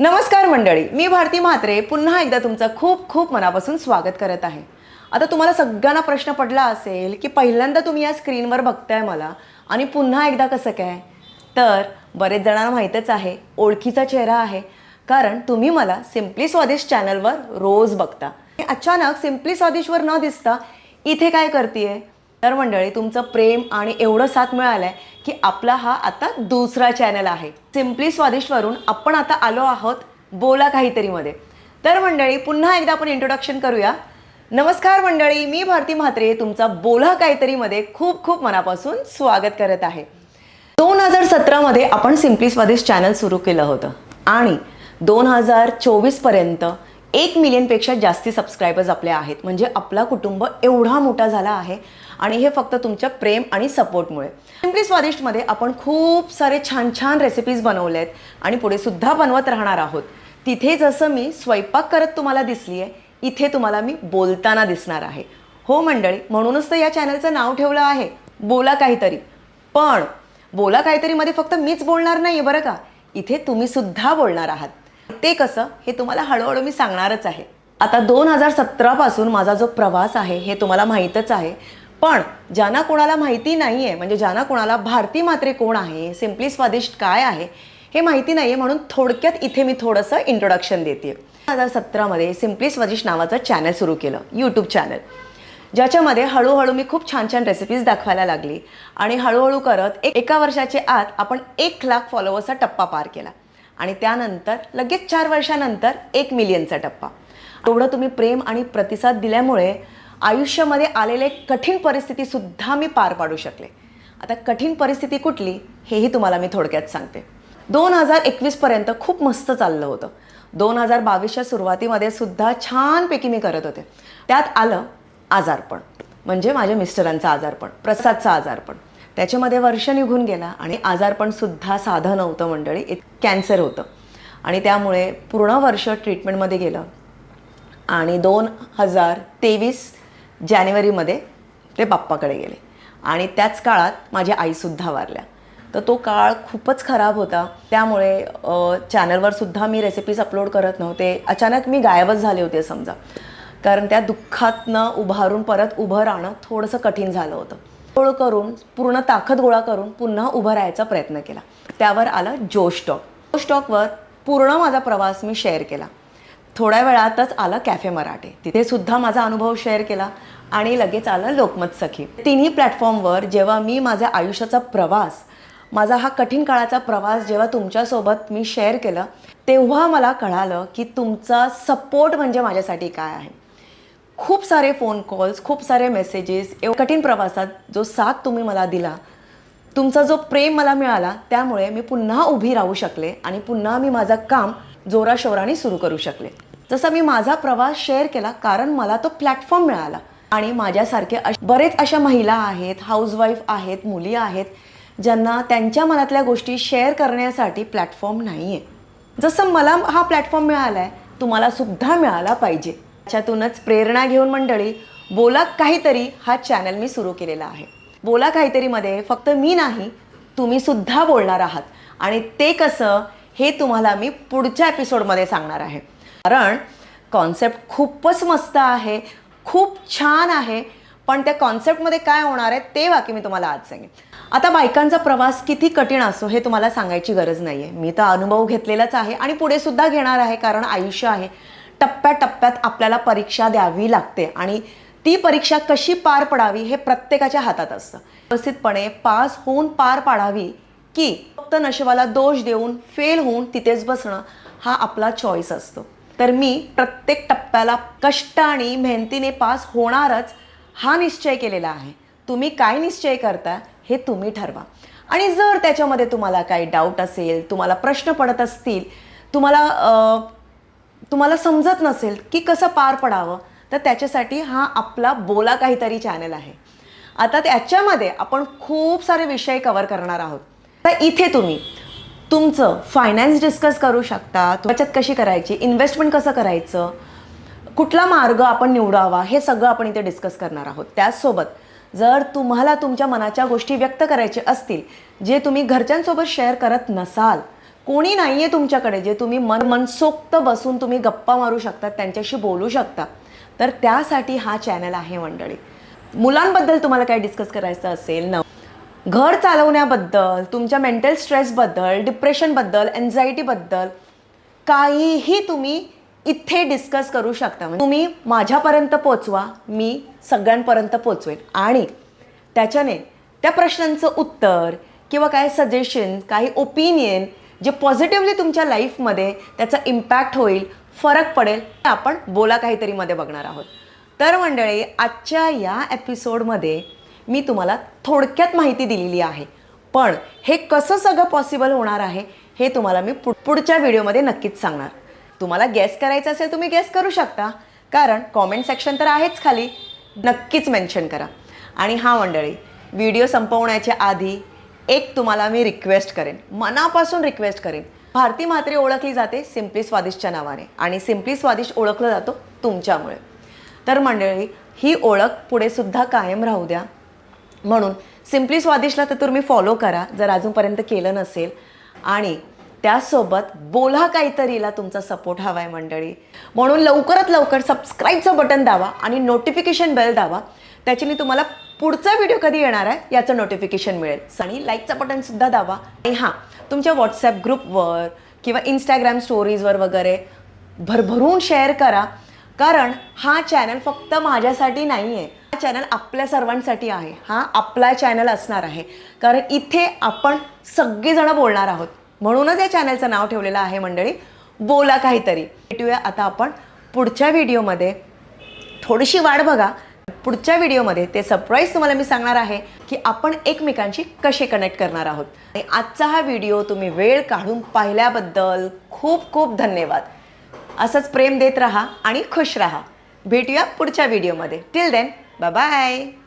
नमस्कार मंडळी, मी भारती म्हात्रे पुन्हा एकदा तुमचं खूप खूप मनापासून स्वागत करत आहे। आता तुम्हाला सगळ्यांना प्रश्न पडला असेल की पहिल्यांदा तुम्ही या स्क्रीनवर बघताय मला आणि पुन्हा एकदा कसं काय? तर बरेच जणांना माहीतच आहे, ओळखीचा चेहरा आहे, कारण तुम्ही मला सिम्पली स्वादिष्ट चॅनलवर रोज बघता। अचानक सिम्पली स्वादिष्टवर न दिसता इथे काय करतेय? तर मंडळी, तुमचं प्रेम आणि एवढं साथ मिळालंय की आपला हा आता दुसरा चॅनल आहे। सिम्पली स्वादिष्टवरून आपण आता आलो आहोत बोला काहीतरी मध्ये। तर मंडळी, पुन्हा एकदा आपण इंट्रोडक्शन करूया। नमस्कार मंडळी, मी भारती म्हात्रे तुमचा बोला काहीतरी मध्ये खूप खूप मनापासून स्वागत करत आहे। 2017 मध्ये आपण सिम्पली स्वादिष्ट चॅनल सुरू केलं होतं आणि 2024 पर्यंत 1 मिलियनपेक्षा जास्ती सबस्क्रायबर्स आपले आहेत। म्हणजे आपला कुटुंब एवढा मोठा झाला आहे आणि हे फक्त तुमच्या प्रेम आणि सपोर्टमुळे। सिम्पली स्वादिष्टमध्ये आपण खूप सारे छान छान रेसिपीज बनवलेत आणि पुढे सुद्धा बनवत राहणार आहोत। तिथे जसं मी स्वयंपाक करत तुम्हाला दिसली आहे, इथे तुम्हाला मी बोलताना दिसणार आहे। हो मंडळी, म्हणूनच तर या चॅनलचं नाव ठेवलं आहे बोला काहीतरी। पण बोला काहीतरी मध्ये फक्त मीच बोलणार नाही बरं का, इथे तुम्ही सुद्धा बोलणार आहात। ते कसं हे तुम्हाला हळूहळू मी सांगणारच आहे। आता 2017 पासून माझा जो प्रवास आहे हे तुम्हाला माहीतच आहे, पण ज्यांना कोणाला माहिती नाही आहे, म्हणजे ज्यांना कोणाला भारती म्हात्रे कोण आहे, सिम्पली स्वादिष्ट काय आहे हे माहिती नाही आहे, म्हणून थोडक्यात इथे मी थोडंसं इंट्रोडक्शन देते। 2017 मध्ये सिम्पली स्वादिष्ट नावाचं चॅनल सुरू केलं, यूट्यूब चॅनल, ज्याच्यामध्ये हळूहळू मी खूप छान छान रेसिपीज दाखवायला लागली आणि हळूहळू करत एका वर्षाच्या आत आपण 1 लाख फॉलोअर्सचा टप्पा पार केला आणि त्यानंतर लगेच 4 वर्षानंतर 1 मिलियनचा टप्पा। एवढं तुम्ही प्रेम आणि प्रतिसाद दिल्यामुळे आयुष्यामध्ये आलेले कठीण परिस्थिती सुद्धा मी पार पाडू शकले। आता कठीण परिस्थिती कुठली हेही तुम्हाला मी थोडक्यात सांगते। 2021 पर्यंत खूप मस्त चाललं होतं। 2022च्या सुरुवातीमध्ये सुद्धा छानपैकी मी करत होते। त्यात आलं आजारपण, म्हणजे माझ्या मिस्टरांचं आजारपण, प्रसादचं आजारपण। त्याच्यामध्ये वर्ष निघून गेला आणि आजारपण सुद्धा साधं नव्हतं मंडळी, कॅन्सर होतं आणि त्यामुळे पूर्ण वर्ष ट्रीटमेंटमध्ये गेलं आणि 2023 जानेवारीमध्ये ते बाप्पाकडे गेले आणि त्याच काळात माझी आईसुद्धा वारल्या। तर तो काळ खूपच खराब होता, त्यामुळे चॅनलवर सुद्धा मी रेसिपीज अपलोड करत नव्हते। अचानक मी गायबच झाले होते समजा, कारण त्या दुःखातनं उभारून परत उभं राहणं थोडंसं कठीण झालं होतं। गोळ करून पूर्ण ताकद गोळा करून पुन्हा उभं राहायचा प्रयत्न केला। त्यावर आलं जोश टॉकवर पूर्ण माझा प्रवास मी शेअर केला। थोड्या वेळातच आलं कॅफे मराठे, तिथे सुद्धा माझा अनुभव शेअर केला आणि लगेच आलं लोकमत सखी। तिन्ही प्लॅटफॉर्मवर जेव्हा मी माझ्या आयुष्याचा प्रवास, माझा हा कठीण काळाचा प्रवास जेव्हा तुमच्यासोबत मी शेअर केलं, तेव्हा मला कळालं की तुमचा सपोर्ट म्हणजे माझ्यासाठी काय आहे। खूप सारे फोन कॉल्स, खूप सारे मेसेजेस, कठीण प्रवासात जो साथ तुम्ही मला दिला, तुमचा जो प्रेम मला मिळाला, त्यामुळे मी पुन्हा उभी राहू शकले आणि पुन्हा मी माझं काम जोराशोराने सुरू करू शकले। जसं मी माझा प्रवास शेअर केला कारण मला तो प्लॅटफॉर्म मिळाला आणि माझ्यासारखे बरेच अशा महिला आहेत, हाऊसवाईफ आहेत, मुली आहेत, ज्यांना त्यांच्या मनातल्या गोष्टी शेअर करण्यासाठी प्लॅटफॉर्म नाही आहे। जसं मला हा प्लॅटफॉर्म मिळाला आहे, तुम्हाला सुद्धा मिळाला पाहिजे। त्याच्यातूनच प्रेरणा घेऊन मंडळी, बोला काहीतरी हा चॅनल मी सुरू केलेला आहे। बोला काहीतरीमध्ये फक्त मी नाही, तुम्ही सुद्धा बोलणार आहात आणि ते कसं हे तुम्हाला मी पुढच्या एपिसोडमध्ये सांगणार आहे। कारण कॉन्सेप्ट खूपच मस्त आहे, खूप छान आहे, पण त्या कॉन्सेप्टमध्ये काय होणार आहे ते बाकी मी तुम्हाला आज सांगेन। आता बायकांचा प्रवास किती कठीण असो हे तुम्हाला सांगायची गरज नाही आहे, मी तर अनुभव घेतलेलाच आहे आणि पुढे सुद्धा घेणार आहे, कारण आयुष्य आहे। टप्प्याटप्प्यात आपल्याला परीक्षा द्यावी लागते आणि ती परीक्षा कशी पार पडावी हे प्रत्येकाच्या हातात असतं। व्यवस्थितपणे पास होऊन पार पाडावी की फक्त नशिबाला दोष देऊन फेल होऊन तिथेच बसणं, हा आपला चॉईस असतो। तर मी प्रत्येक टप्प्याला कष्ट आणि मेहनतीने पास होणारच हा निश्चय केलेला आहे। तुम्ही काय निश्चय करता हे तुम्ही ठरवा आणि जर त्याच्यामध्ये तुम्हाला काही डाऊट असेल, तुम्हाला प्रश्न पडत असतील, तुम्हाला समजत नसेल की कसं पार पडावं, तर त्याच्यासाठी हा आपला बोला काहीतरी चॅनल आहे। आता त्याच्यामध्ये आपण खूप सारे विषय कव्हर करणार आहोत। तर इथे तुम्ही तुमचं फायनान्स डिस्कस करू शकता, बचत कशी करायची, इन्व्हेस्टमेंट कसं करायचं, कुठला मार्ग आपण निवडावा, हे सगळं आपण इथे डिस्कस करणार आहोत। त्याचसोबत जर तुम्हाला तुमच्या मनाच्या गोष्टी व्यक्त करायच्या असतील, जे तुम्ही घरच्यांसोबत शेअर करत नसाल, कोणी नाही आहे तुमच्याकडे जे तुम्ही मनसोक्त बसून तुम्ही गप्पा मारू शकता, त्यांच्याशी बोलू शकता, तर त्यासाठी हा चॅनल आहे मंडळी. मुलांबद्दल तुम्हाला काय डिस्कस करायचं असेल ना, घर चालवण्याबद्दल, तुमच्या मेंटल स्ट्रेसबद्दल, डिप्रेशनबद्दल, एन्झायटीबद्दल काहीही तुम्ही इथे डिस्कस करू शकता. म्हणजे तुम्ही माझ्यापर्यंत पोचवा, मी सगळ्यांपर्यंत पोचवेन आणि त्याच्याने त्या प्रश्नांचं उत्तर किंवा काय सजेशन, काही ओपिनियन जे पॉझिटिव्हली तुमच्या लाईफमध्ये त्याचा इम्पॅक्ट होईल, फरक पडेल, आपण बोला काहीतरी मध्ये बघणार आहोत. तर मंडळी, आजच्या या एपिसोडमध्ये मी तुम्हाला थोडक्यात माहिती दिलेली आहे, पण हे कसं सगळं पॉसिबल होणार आहे हे तुम्हाला मी पुढच्या व्हिडिओमध्ये नक्कीच सांगणार. तुम्हाला गेस करायचं असेल तुम्ही गेस करू शकता, कारण कॉमेंट सेक्शन तर आहेच खाली, नक्कीच मेन्शन करा. आणि हा मंडळी, व्हिडिओ संपवण्याच्या आधी एक तुम्हाला मी रिक्वेस्ट करेन, मनापासून रिक्वेस्ट करेन. भारती म्हात्रे ओळखली जाते सिम्पली स्वादिष्टच्या नावाने आणि सिम्पली स्वादिष्ट ओळखलं जातो तुमच्यामुळे. तर मंडळी, ही ओळख पुढे सुद्धा कायम राहू द्या, म्हणून सिम्पली स्वादिष्टला तर तुम्ही फॉलो करा जर अजूनपर्यंत केलं नसेल, आणि त्यासोबत बोला काहीतरीला तुमचा सपोर्ट हवा आहे मंडळी. म्हणून लवकरात लवकर सबस्क्राईबचं बटन दाबा आणि नोटिफिकेशन बेल दाबा, त्याच्याने तुम्हाला पुढचा व्हिडिओ कधी येणार आहे याचं नोटिफिकेशन मिळेल. आणि लाईकचं बटनसुद्धा दाबा. आणि हां, तुमच्या व्हॉट्सॲप ग्रुपवर किंवा इंस्टाग्राम स्टोरीजवर वगैरे भरभरून शेअर करा, कारण हा चॅनल फक्त माझ्यासाठी नाही आहे, हा चॅनल आपल्या सर्वांसाठी आहे. हा आपला चॅनल असणार आहे, कारण इथे आपण सगळीजणं बोलणार आहोत. म्हणूनच या चॅनलचं नाव ठेवलेलं आहे मंडळी, बोला काहीतरी. भेटूया आता आपण पुढच्या व्हिडिओमध्ये. थोडीशी वाट बघा, पुढच्या व्हिडिओमध्ये ते सरप्राईज तुम्हाला मी सांगणार आहे की आपण एकमेकांशी कसे कनेक्ट करणार आहोत. आणि आजचा हा व्हिडिओ तुम्ही वेळ काढून पाहिल्याबद्दल खूप खूप धन्यवाद. असंच प्रेम देत राहा आणि खुश राहा. भेटूया पुढच्या व्हिडिओमध्ये. Till then, bye bye.